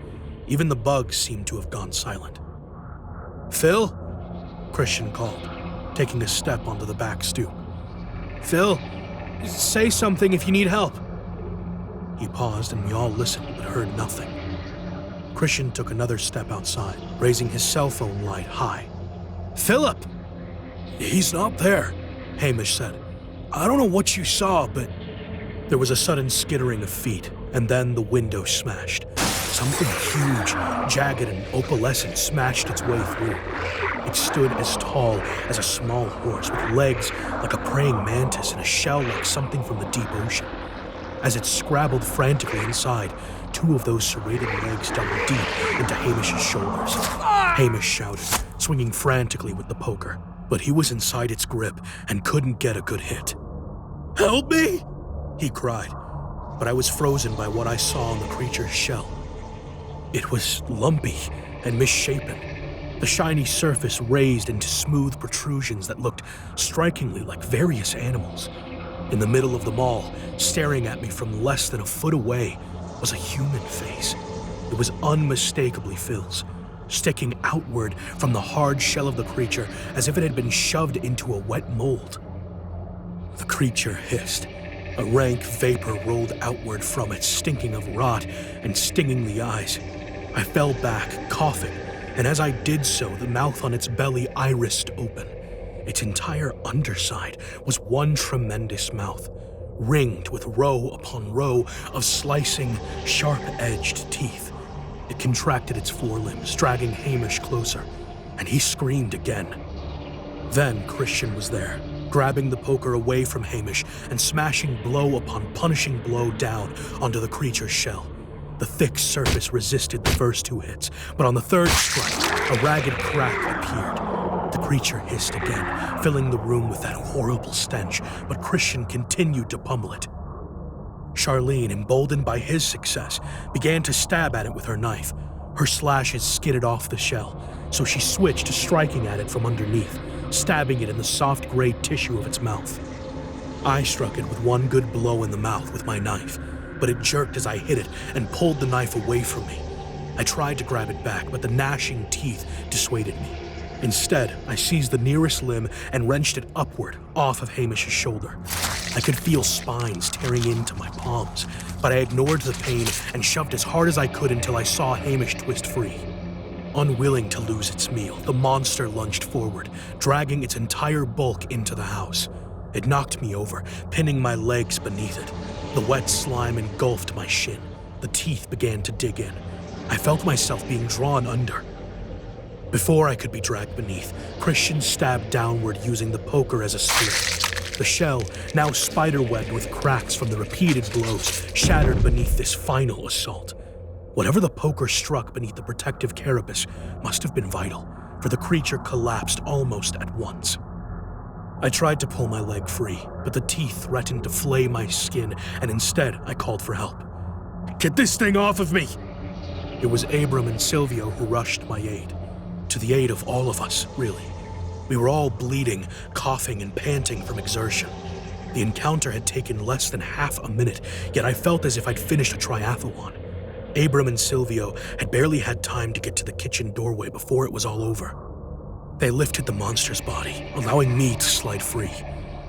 [SPEAKER 7] Even the bugs seemed to have gone silent. "Phil?" Christian called, taking a step onto the back stoop. "Phil, say something if you need help." He paused and we all listened but heard nothing. Christian took another step outside, raising his cell phone light high. "Philip!" "He's not there," Hamish said. "I don't know what you saw, but—" There was a sudden skittering of feet, and then the window smashed. Something huge, jagged, and opalescent smashed its way through. It stood as tall as a small horse, with legs like a praying mantis and a shell like something from the deep ocean. As it scrabbled frantically inside, two of those serrated legs dug deep into Hamish's shoulders. Hamish shouted, swinging frantically with the poker, but he was inside its grip and couldn't get a good hit. "Help me!" he cried. but I was frozen by what I saw on the creature's shell. It was lumpy and misshapen, the shiny surface raised into smooth protrusions that looked strikingly like various animals. In the middle of them all, staring at me from less than a foot away, was a human face. It was unmistakably Phil's, sticking outward from the hard shell of the creature as if it had been shoved into a wet mold. The creature hissed. A rank vapor rolled outward from it, stinking of rot and stinging the eyes. I fell back, coughing, and as I did so, the mouth on its belly irised open. Its entire underside was one tremendous mouth, ringed with row upon row of slicing, sharp-edged teeth. It contracted its forelimbs, dragging Hamish closer, and he screamed again. Then Christian was there, grabbing the poker away from Hamish and smashing blow upon punishing blow down onto the creature's shell. The thick surface resisted the first 2 hits, but on the third strike, a ragged crack appeared. The creature hissed again, filling the room with that horrible stench, but Christian continued to pummel it. Charlene, emboldened by his success, began to stab at it with her knife. Her slashes skidded off the shell, so she switched to striking at it from underneath, stabbing it in the soft gray tissue of its mouth. I struck it with one good blow in the mouth with my knife, but it jerked as I hit it and pulled the knife away from me. I tried to grab it back, but the gnashing teeth dissuaded me. Instead, I seized the nearest limb and wrenched it upward, off of Hamish's shoulder. I could feel spines tearing into my palms, but I ignored the pain and shoved as hard as I could until I saw Hamish twist free. Unwilling to lose its meal, the monster lunged forward, dragging its entire bulk into the house. It knocked me over, pinning my legs beneath it. The wet slime engulfed my shin. The teeth began to dig in. I felt myself being drawn under. Before I could be dragged beneath, Christian stabbed downward using the poker as a spear. The shell, now spiderwebbed with cracks from the repeated blows, shattered beneath this final assault. Whatever the poker struck beneath the protective carapace must have been vital, for the creature collapsed almost at once. I tried to pull my leg free, but the teeth threatened to flay my skin, and instead I called for help. "Get this thing off of me!" It was Abram and Silvio who rushed my aid. To the aid of all of us, really. We were all bleeding, coughing, and panting from exertion. The encounter had taken less than half a minute, yet I felt as if I'd finished a triathlon. Abram and Silvio had barely had time to get to the kitchen doorway before it was all over. They lifted the monster's body, allowing me to slide free.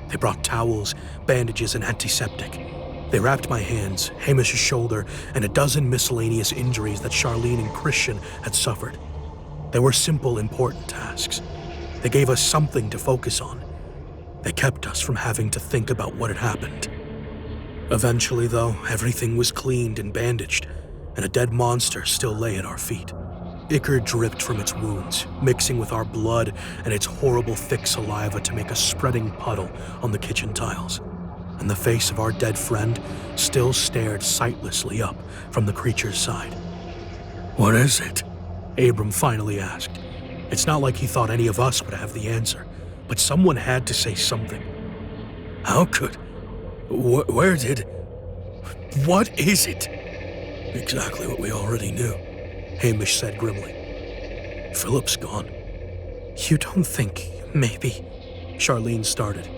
[SPEAKER 7] They brought towels, bandages, and antiseptic. They wrapped my hands, Hamish's shoulder, and a dozen miscellaneous injuries that Charlene and Christian had suffered. They were simple, important tasks. They gave us something to focus on. They kept us from having to think about what had happened. Eventually, though, everything was cleaned and bandaged, and a dead monster still lay at our feet. Ichor dripped from its wounds, mixing with our blood and its horrible thick saliva to make a spreading puddle on the kitchen tiles. And the face of our dead friend still stared sightlessly up from the creature's side. "What is it?" Abram finally asked. It's not like he thought any of us would have the answer, but someone had to say something. "How could? Where did? What is it?" "Exactly what we already knew," Hamish said grimly. "Philip's gone." "You don't think, maybe?" Charlene started,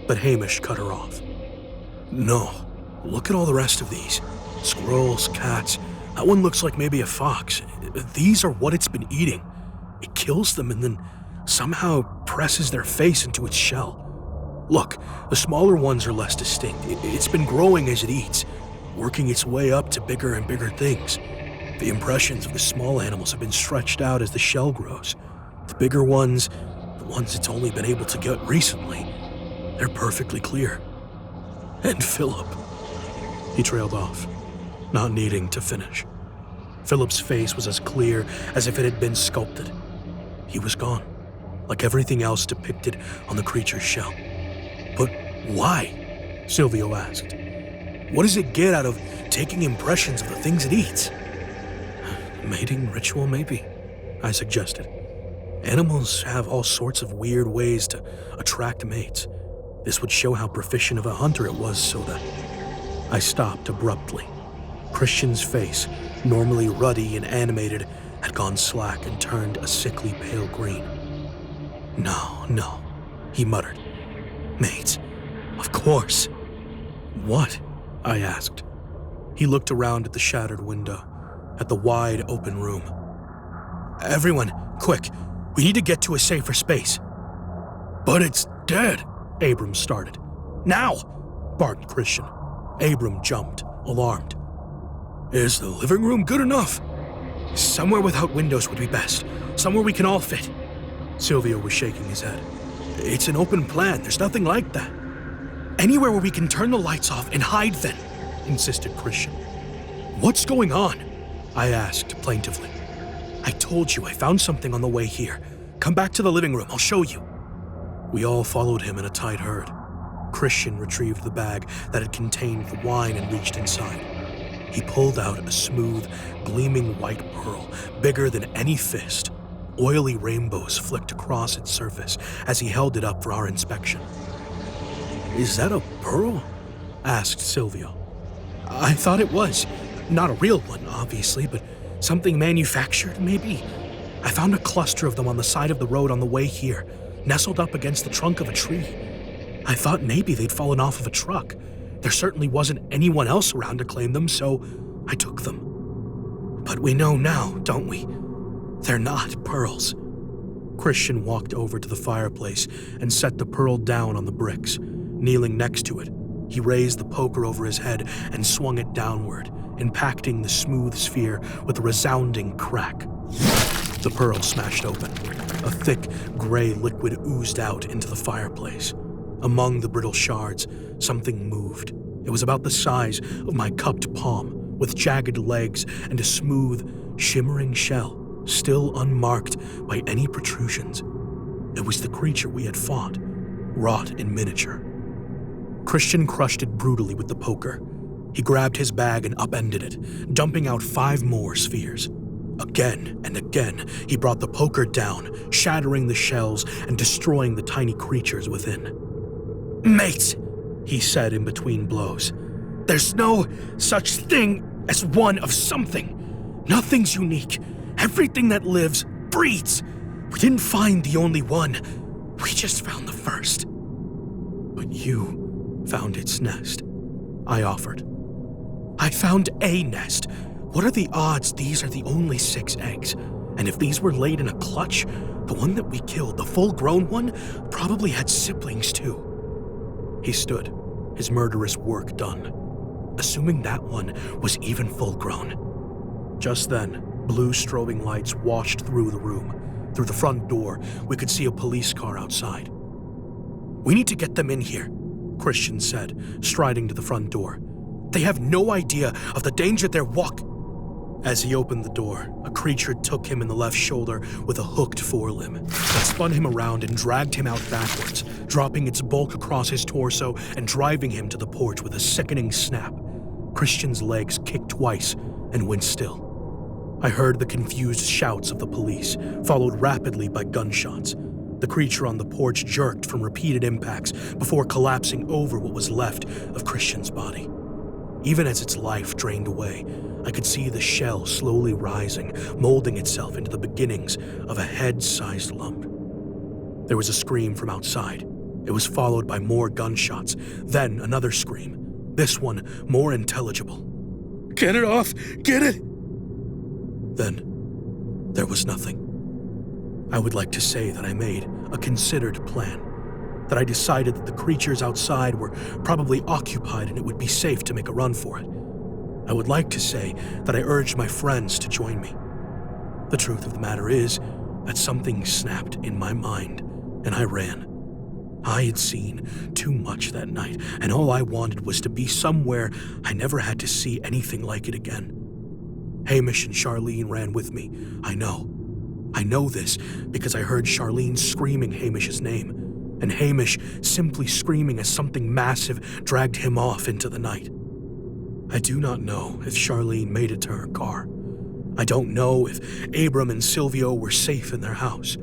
[SPEAKER 7] but Hamish cut her off. "No. Look at all the rest of these. Squirrels, cats. That one looks like maybe a fox. These are what it's been eating. It kills them and then somehow presses their face into its shell. Look, the smaller ones are less distinct. It's been growing as it eats, working its way up to bigger and bigger things. The impressions of the small animals have been stretched out as the shell grows. The bigger ones, the ones it's only been able to get recently, they're perfectly clear. And Philip." He trailed off, not needing to finish. Philip's face was as clear as if it had been sculpted. He was gone, like everything else depicted on the creature's shell. "But why?" Silvio asked. "What does it get out of taking impressions of the things it eats?" "Mating ritual, maybe," I suggested. "Animals have all sorts of weird ways to attract mates. This would show how proficient of a hunter it was, so that..." I stopped abruptly. Christian's face, normally ruddy and animated, had gone slack and turned a sickly pale green. No, he muttered. Mates, of course. What? I asked. He looked around at the shattered window, at the wide open room. Everyone, quick, we need to get to a safer space. But it's dead, Abram started. Now, barked Christian. Abram jumped, alarmed. Is the living room good enough? Somewhere without windows would be best. Somewhere we can all fit. Silvio was shaking his head. It's an open plan. There's nothing like that. Anywhere where we can turn the lights off and hide then, insisted Christian. What's going on? I asked plaintively. I told you I found something on the way here. Come back to the living room. I'll show you. We all followed him in a tight herd. Christian retrieved the bag that had contained the wine and reached inside. He pulled out a smooth, gleaming white pearl, bigger than any fist. Oily rainbows flicked across its surface as he held it up for our inspection. Is that a pearl? Asked Silvio. I thought it was. Not a real one, obviously, but something manufactured, maybe. I found a cluster of them on the side of the road on the way here, nestled up against the trunk of a tree. I thought maybe they'd fallen off of a truck. There certainly wasn't anyone else around to claim them, so I took them. But we know now, don't we? They're not pearls. Christian walked over to the fireplace and set the pearl down on the bricks. Kneeling next to it, he raised the poker over his head and swung it downward, impacting the smooth sphere with a resounding crack. The pearl smashed open. A thick, gray liquid oozed out into the fireplace. Among the brittle shards, something moved. It was about the size of my cupped palm, with jagged legs and a smooth, shimmering shell, still unmarked by any protrusions. It was the creature we had fought, wrought in miniature. Christian crushed it brutally with the poker. He grabbed his bag and upended it, dumping out 5 more spheres. Again and again, he brought the poker down, shattering the shells and destroying the tiny creatures within. Mates, he said in between blows, there's no such thing as one of something. Nothing's unique. Everything that lives breeds. We didn't find the only one. We just found the first. But you found its nest, I offered. I found a nest. What are the odds these are the only 6 eggs? And if these were laid in a clutch, the one that we killed, the full-grown one, probably had siblings too. He stood, his murderous work done, assuming that one was even full-grown. Just then, blue strobing lights washed through the room. Through the front door, we could see a police car outside. We need to get them in here, Christian said, striding to the front door. They have no idea of the danger they're As he opened the door, a creature took him in the left shoulder with a hooked forelimb. It spun him around and dragged him out backwards, dropping its bulk across his torso and driving him to the porch with a sickening snap. Christian's legs kicked twice and went still. I heard the confused shouts of the police, followed rapidly by gunshots. The creature on the porch jerked from repeated impacts before collapsing over what was left of Christian's body. Even as its life drained away, I could see the shell slowly rising, molding itself into the beginnings of a head-sized lump. There was a scream from outside. It was followed by more gunshots, then another scream, this one more intelligible. Get it off! Get it! Then, there was nothing. I would like to say that I made a considered plan, that I decided that the creatures outside were probably occupied and it would be safe to make a run for it. I would like to say that I urged my friends to join me. The truth of the matter is that something snapped in my mind, and I ran. I had seen too much that night, and all I wanted was to be somewhere I never had to see anything like it again. Hamish and Charlene ran with me, I know. I know this because I heard Charlene screaming Hamish's name, and Hamish simply screaming as something massive dragged him off into the night. I do not know if Charlene made it to her car. I don't know if Abram and Silvio were safe in their house.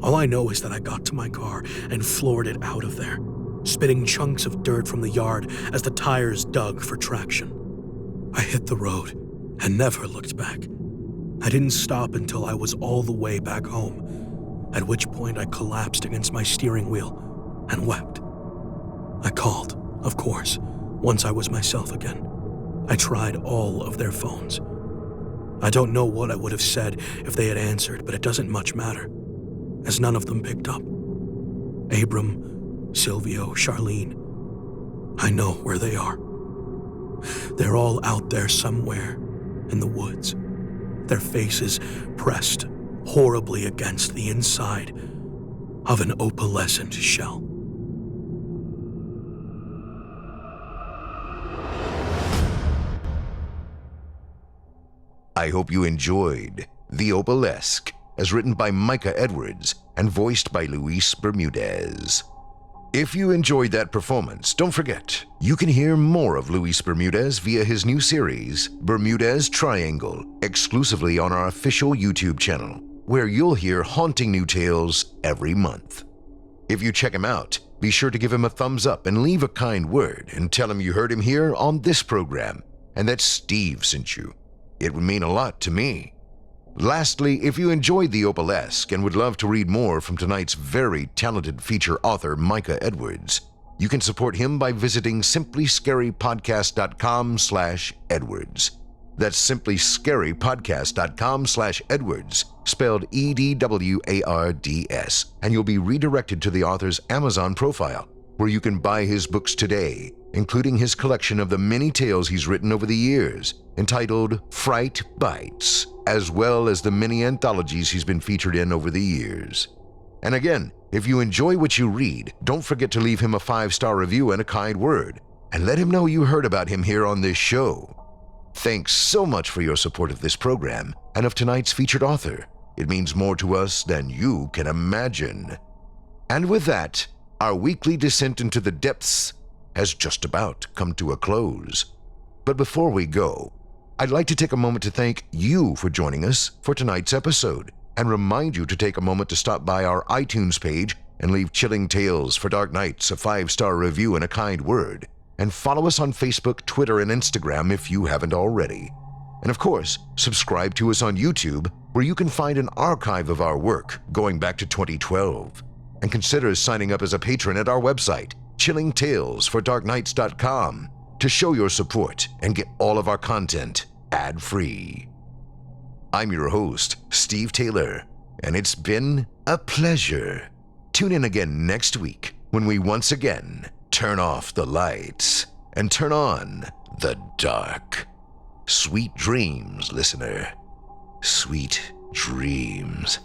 [SPEAKER 7] All I know is that I got to my car and floored it out of there, spitting chunks of dirt from the yard as the tires dug for traction. I hit the road and never looked back. I didn't stop until I was all the way back home, at which point I collapsed against my steering wheel and wept. I called, of course, once I was myself again. I tried all of their phones. I don't know what I would have said if they had answered, but it doesn't much matter, as none of them picked up. Abram, Silvio, Charlene, I know where they are. They're all out there somewhere in the woods, their faces pressed horribly against the inside of an opalescent shell.
[SPEAKER 2] I hope you enjoyed The Opalesque, as written by Micah Edwards and voiced by Luis Bermudez. If you enjoyed that performance, don't forget, you can hear more of Luis Bermudez via his new series, Bermudez Triangle, exclusively on our official YouTube channel, where you'll hear haunting new tales every month. If you check him out, be sure to give him a thumbs up and leave a kind word and tell him you heard him here on this program and that Steve sent you. It would mean a lot to me. Lastly, if you enjoyed The Opalesque and would love to read more from tonight's very talented feature author, Micah Edwards, you can support him by visiting simplyscarypodcast.com/Edwards. That's simplyscarypodcast.com/Edwards, spelled EDWARDS, and you'll be redirected to the author's Amazon profile, where you can buy his books today, including his collection of the many tales he's written over the years, entitled Fright Bites, as well as the many anthologies he's been featured in over the years. And again, if you enjoy what you read, don't forget to leave him a 5-star review and a kind word, and let him know you heard about him here on this show. Thanks so much for your support of this program and of tonight's featured author. It means more to us than you can imagine. And with that, our weekly descent into the depths has just about come to a close. But before we go, I'd like to take a moment to thank you for joining us for tonight's episode and remind you to take a moment to stop by our iTunes page and leave Chilling Tales for Dark Nights a 5-star review and a kind word, and follow us on Facebook, Twitter, and Instagram if you haven't already. And of course, subscribe to us on YouTube, where you can find an archive of our work going back to 2012. And consider signing up as a patron at our website, chillingtalesfordarknights.com, to show your support and get all of our content ad-free. I'm your host, Steve Taylor, and it's been a pleasure. Tune in again next week when we once again turn off the lights and turn on the dark. Sweet dreams, listener. Sweet dreams.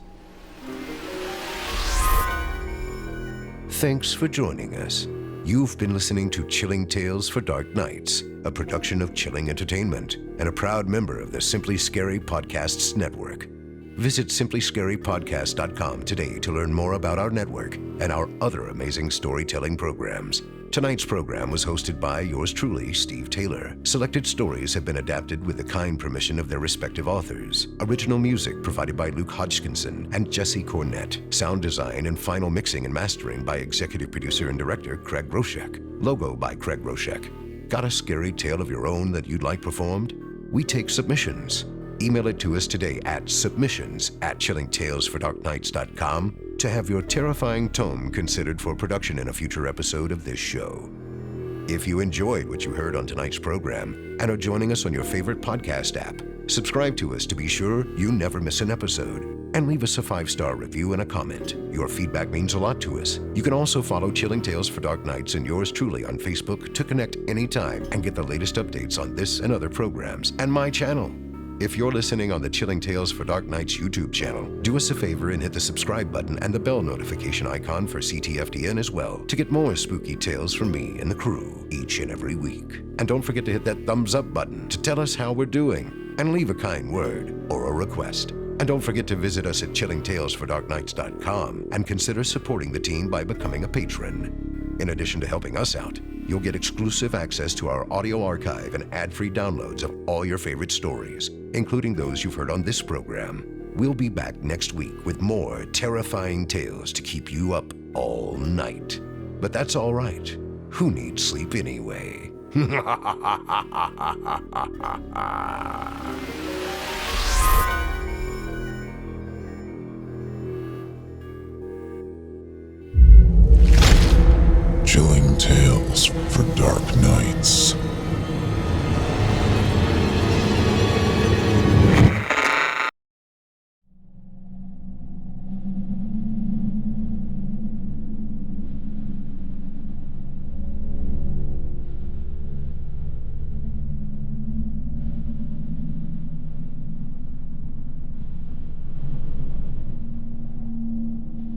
[SPEAKER 2] Thanks for joining us. You've been listening to Chilling Tales for Dark Nights, a production of Chilling Entertainment and a proud member of the Simply Scary Podcasts Network. Visit simplyscarypodcast.com today to learn more about our network and our other amazing storytelling programs. Tonight's program was hosted by yours truly, Steve Taylor. Selected stories have been adapted with the kind permission of their respective authors. Original music provided by Luke Hodgkinson and Jesse Cornett. Sound design and final mixing and mastering by executive producer and director Craig Roshek. Logo by Craig Roshek. Got a scary tale of your own that you'd like performed? We take submissions. Email it to us today at submissions@chillingtalesfordarknights.com to have your terrifying tome considered for production in a future episode of this show. If you enjoyed what you heard on tonight's program and are joining us on your favorite podcast app, subscribe to us to be sure you never miss an episode, and leave us a 5-star review and a comment. Your feedback means a lot to us. You can also follow Chilling Tales for Dark Nights and yours truly on Facebook to connect anytime and get the latest updates on this and other programs and my channel. If you're listening on the Chilling Tales for Dark Nights YouTube channel, do us a favor and hit the subscribe button and the bell notification icon for CTFDN as well to get more spooky tales from me and the crew each and every week. And don't forget to hit that thumbs up button to tell us how we're doing and leave a kind word or a request. And don't forget to visit us at chillingtalesfordarknights.com and consider supporting the team by becoming a patron. In addition to helping us out, you'll get exclusive access to our audio archive and ad-free downloads of all your favorite stories, including those you've heard on this program. We'll be back next week with more terrifying tales to keep you up all night. But that's all right. Who needs sleep anyway?
[SPEAKER 1] Chilling tales for dark nights.